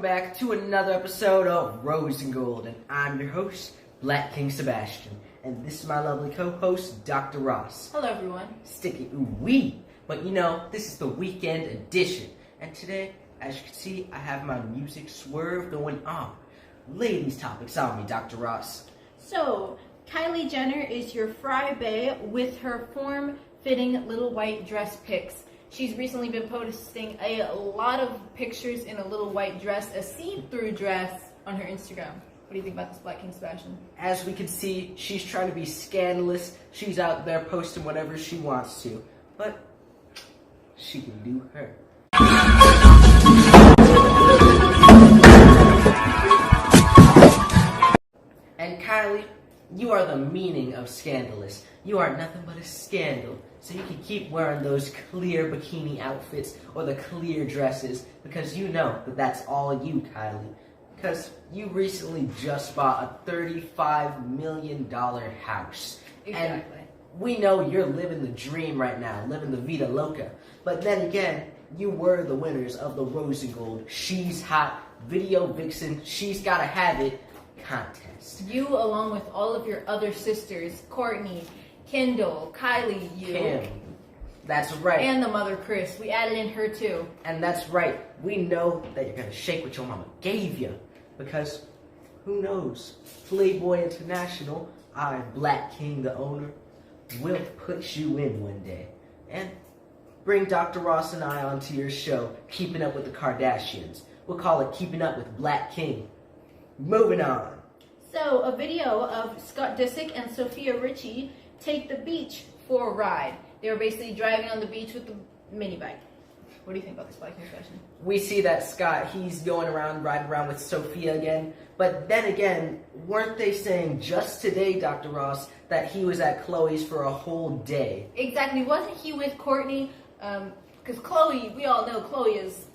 welcome back to another episode of Rose and Gold, and I'm your host, Black King Sebastian, and this is my lovely co-host, Dr. Ross. Hello, everyone. Sticky ooh-wee, but you know, this is the weekend edition, and today, as you can see, I have my music swerve going on. Lay these topics on me, Dr. Ross. So, Kylie Jenner is your fry bae with her form-fitting little white dress pics. She's recently been posting a lot of pictures in a little white dress, a see-through dress, on her Instagram. What do you think about this, Black King Sebastian? As we can see, she's trying to be scandalous. She's out there posting whatever she wants to. But she can do her. And Kylie, you are the meaning of scandalous. You are nothing but a scandal. So you can keep wearing those clear bikini outfits or the clear dresses because you know that that's all you, Kylie. Because you recently just bought a $35 million house. Exactly. And we know you're living the dream right now, living the Vida Loca. But then again, you were the winners of the Rose and Gold She's Hot Video Vixen She's Gotta Have It contest. You, along with all of your other sisters, Courtney, Kendall, Kylie, Kim. That's right. And the mother, Chris. We added in her too. And that's right. We know that you're going to shake what your mama gave you. Because, who knows? Playboy International, I, Black King, the owner, will put you in one day. And bring Dr. Ross and I onto your show, Keeping Up with the Kardashians. We'll call it Keeping Up with Black King. Moving on. So, a video of Scott Disick and Sophia Richie take the beach for a ride. They were basically driving on the beach with the mini bike. What do you think about this, Black King Sebastian? We see that Scott, he's going around, riding around with Sophia again. But then again, weren't they saying just today, Dr. Ross, that he was at Chloe's for a whole day? Exactly. Wasn't he with Courtney? Because Chloe, we all know Chloe's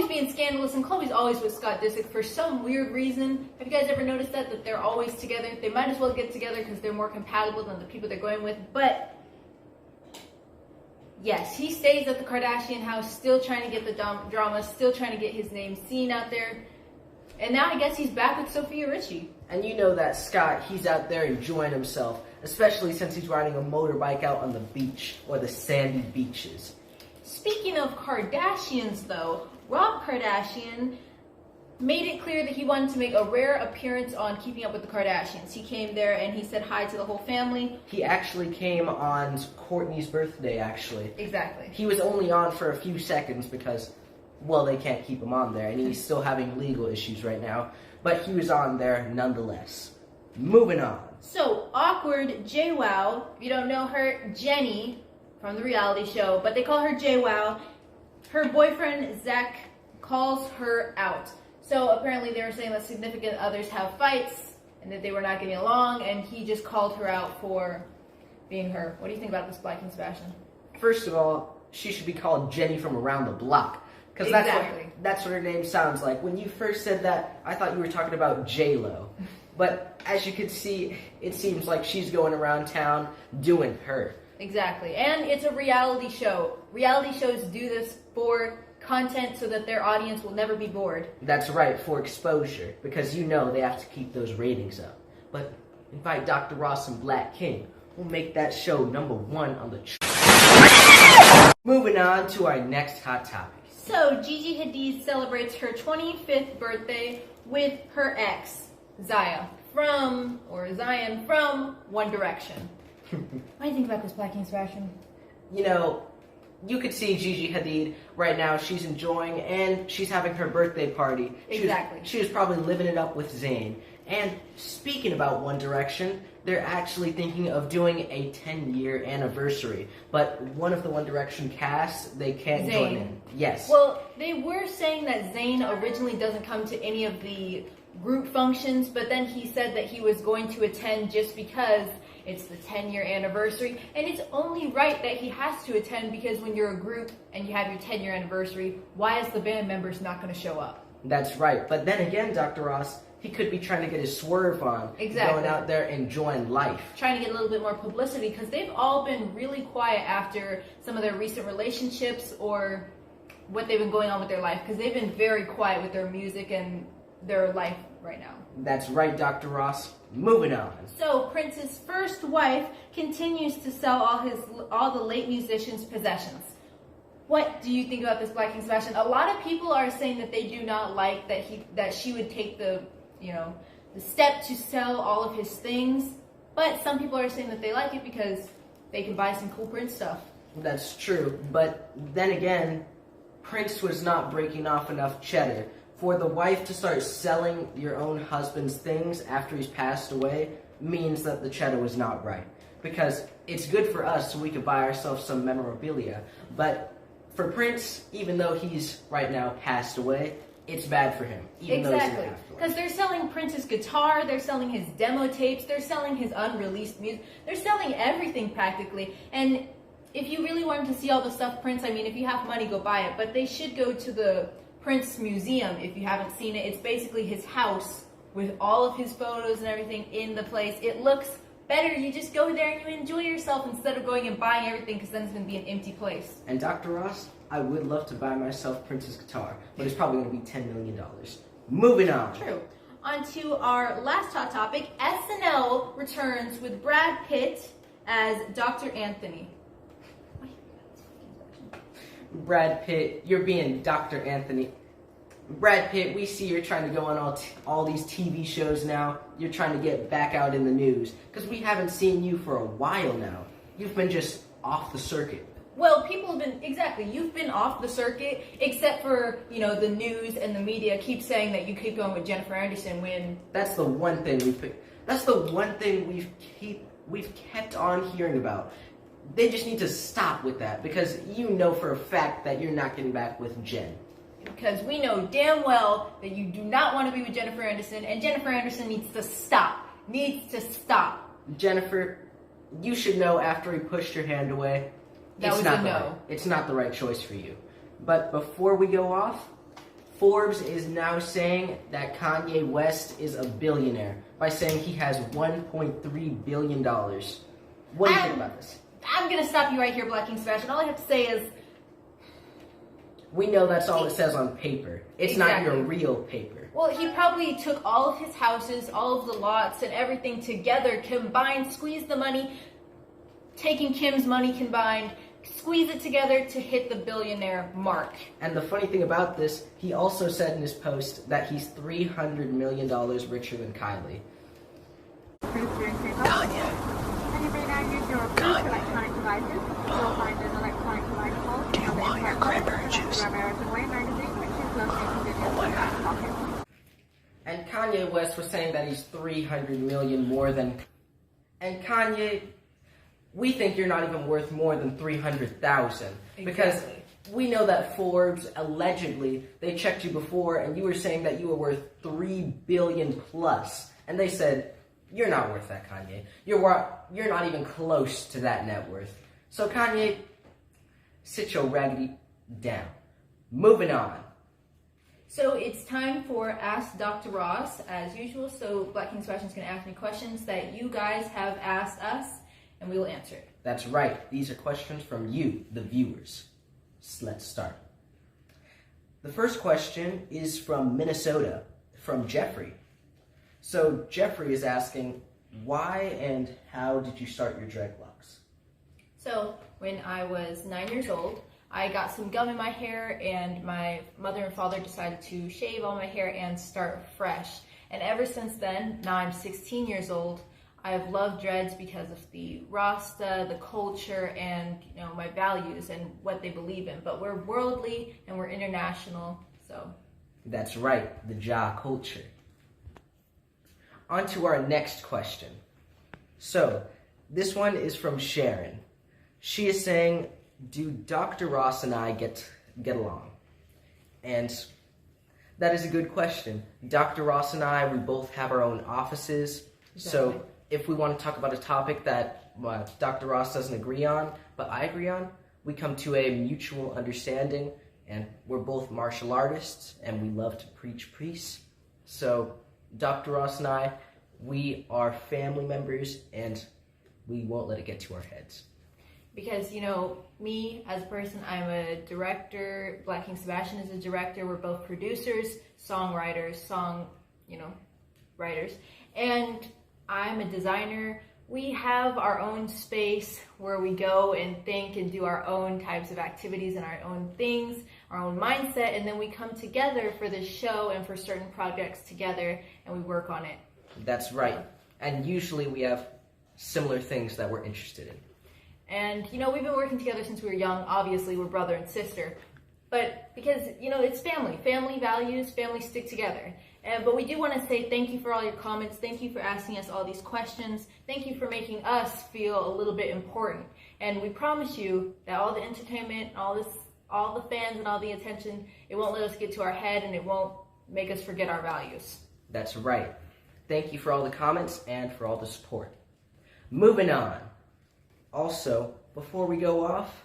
being scandalous, and Chloe's always with Scott Disick for some weird reason. Have you guys ever noticed that they're always together? They might as well get together because they're more compatible than the people they're going with. But yes, he stays at the Kardashian house, still trying to get the drama, still trying to get his name seen out there. And now I guess he's back with Sophia Richie. And you know that Scott, he's out there enjoying himself, especially since he's riding a motorbike out on the beach or the sandy beaches. Speaking of Kardashians, though, Rob Kardashian made it clear that he wanted to make a rare appearance on Keeping Up with the Kardashians. He came there and he said hi to the whole family. He actually came on Courtney's birthday, actually. Exactly. He was only on for a few seconds because, well, they can't keep him on there, and he's still having legal issues right now. But he was on there nonetheless. Moving on. So, awkward JWoww, if you don't know her, Jenny from the reality show, but they call her JWoww. Her boyfriend, Zach, calls her out. So apparently they were saying that significant others have fights and that they were not getting along, and he just called her out for being her. What do you think about this, Black King Sebastian? First of all, she should be called Jenny from around the block. Because that's what her name sounds like. When you first said that, I thought you were talking about JWoww. But as you can see, it seems like she's going around town doing her. Exactly. And it's a reality show. Reality shows do this for content so that their audience will never be bored. That's right, for exposure. Because you know they have to keep those ratings up. But invite Dr. Ross and Black King. We'll make that show #1 on the Moving on to our next hot topic. So, Gigi Hadid celebrates her 25th birthday with her ex, Zion from One Direction. What do you think about this, Black King Sebastian? You know, you could see Gigi Hadid right now. She's enjoying, and she's having her birthday party. Exactly. She was probably living it up with Zayn. And speaking about One Direction, they're actually thinking of doing a 10-year anniversary. But one of the One Direction cast, they can't join in. Yes. Well, they were saying that Zayn originally doesn't come to any of the group functions, but then he said that he was going to attend just because it's the 10-year anniversary, and it's only right that he has to attend because when you're a group and you have your 10-year anniversary, why is the band members not going to show up? That's right. But then again, Dr. Ross, he could be trying to get his swerve on. Exactly. Going out there enjoying life. Trying to get a little bit more publicity because they've all been really quiet after some of their recent relationships or what they've been going on with their life, because they've been very quiet with their music and their life right now. That's right, Dr. Ross. Moving on. So Prince's first wife continues to sell all the late musician's possessions. What do you think about this, Black King Sebastian? A lot of people are saying that they do not like that she would take the step to sell all of his things, but some people are saying that they like it because they can buy some cool Prince stuff. That's true, but then again, Prince was not breaking off enough cheddar. For the wife to start selling your own husband's things after he's passed away means that the cheddar was not right. Because it's good for us so we can buy ourselves some memorabilia, but for Prince, even though he's right now passed away, it's bad for him. Even Exactly, because they're selling Prince's guitar, they're selling his demo tapes, they're selling his unreleased music, they're selling everything practically. And if you really wanted to see all the stuff Prince, I mean, if you have money, go buy it. But they should go to the Prince Museum if you haven't seen it. It's basically his house with all of his photos and everything in the place. It looks better. You just go there and you enjoy yourself instead of going and buying everything, because then it's going to be an empty place. And Dr. Ross, I would love to buy myself Prince's guitar, but it's probably going to be $10 million. Moving on. True. On to our last hot topic. SNL returns with Brad Pitt as Dr. Anthony. Brad Pitt, you're being Dr. Anthony. Brad Pitt, we see you're trying to go on all these TV shows now. You're trying to get back out in the news, because we haven't seen you for a while now. You've been just off the circuit. Well, people have been, you've been off the circuit, except for, the news and the media keep saying that you keep going with Jennifer Aniston when... That's the one thing we've kept on hearing about. They just need to stop with that, because you know for a fact that you're not getting back with Jen. Because we know damn well that you do not want to be with Jennifer Aniston, and Jennifer Aniston needs to stop. Jennifer, you should know after he pushed your hand away, it's not the right choice for you. But before we go off, Forbes is now saying that Kanye West is a billionaire by saying he has $1.3 billion. What do you think about this? I'm going to stop you right here, Black King Sebastian. All I have to say is... We know that's all it says on paper. It's not your real paper. Well, he probably took all of his houses, all of the lots, and everything together, combined, squeezed the money, taking Kim's money combined, squeeze it together to hit the billionaire mark. And the funny thing about this, he also said in his post that he's $300 million richer than Kylie. Kanye. Do you want your cranberry juice? Oh my God. And Kanye West was saying that he's 300 million more than... And Kanye, we think you're not even worth more than 300,000. Because we know that Forbes, allegedly, they checked you before and you were saying that you were worth 3 billion plus. And they said, you're not worth that, Kanye. You're not even close to that net worth. So Kanye, sit your raggedy down. Moving on. So it's time for Ask Dr. Ross, as usual. So Black King Sebastian's going to ask me questions that you guys have asked us, and we will answer it. That's right. These are questions from you, the viewers. So let's start. The first question is from Minnesota, from Jeffrey. So Jeffrey is asking, why and how did you start your dreadlocks? So when I was 9 years old, I got some gum in my hair, and my mother and father decided to shave all my hair and start fresh. And ever since then, now I'm 16 years old, I've loved dreads because of the Rasta, the culture, and my values and what they believe in. But we're worldly and we're international, so. That's right, the JWoww culture. On to our next question. So, this one is from Sharon. She is saying, do Dr. Ross and I get along? And that is a good question. Dr. Ross and I, we both have our own offices. Exactly. So if we want to talk about a topic that Dr. Ross doesn't agree on, but I agree on, we come to a mutual understanding, and we're both martial artists, and we love to preach peace. So Dr. Ross and I, we are family members, and we won't let it get to our heads. because, you know, me as a person, I'm a director. Black King Sebastian is a director. We're both producers, songwriters, writers. And I'm a designer. We have our own space where we go and think and do our own types of activities and our own things, our own mindset, and then we come together for this show and for certain projects together, and we work on it. That's right. And usually we have similar things that we're interested in. And, you know, we've been working together since we were young. Obviously, we're brother and sister. But because, you know, it's family. Family values, family stick together. But we do want to say thank you for all your comments. Thank you for asking us all these questions. Thank you for making us feel a little bit important. And we promise you that all the entertainment, all the fans and all the attention, it won't let us get to our head and it won't make us forget our values. That's right. Thank you for all the comments and for all the support. Moving on. Also, before we go off,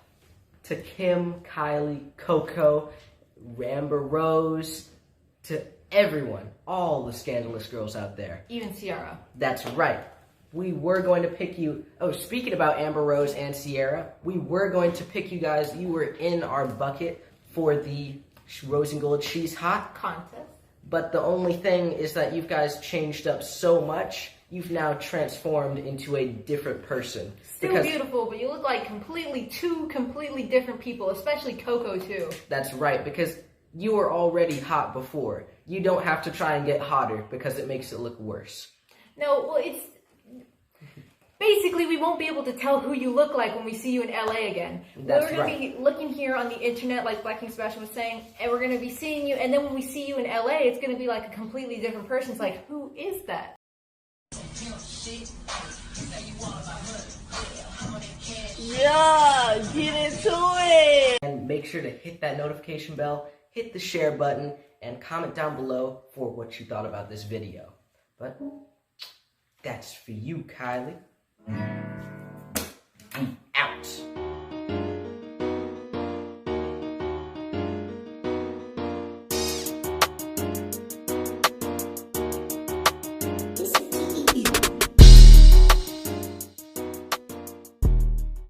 to Kim, Kylie, Coco, Amber Rose, to everyone, all the scandalous girls out there. Even Ciara. That's right. We were going to pick you... Oh, speaking about Amber Rose and Ciara, we were going to pick you guys. You were in our bucket for the Rose and Gold She's Hot contest. But the only thing is that you guys changed up so much, you've now transformed into a different person. Still beautiful, but you look like two completely different people, especially Coco too. That's right, because you were already hot before. You don't have to try and get hotter because it makes it look worse. No, well, it's... Basically, we won't be able to tell who you look like when we see you in LA again. That's we're going to be looking here on the internet, like Black King Sebastian was saying, and we're going to be seeing you, and then when we see you in LA, it's going to be like a completely different person. It's like, who is that? Yeah, get into it! And make sure to hit that notification bell, hit the share button, and comment down below for what you thought about this video. But that's for you, Kylie. Out.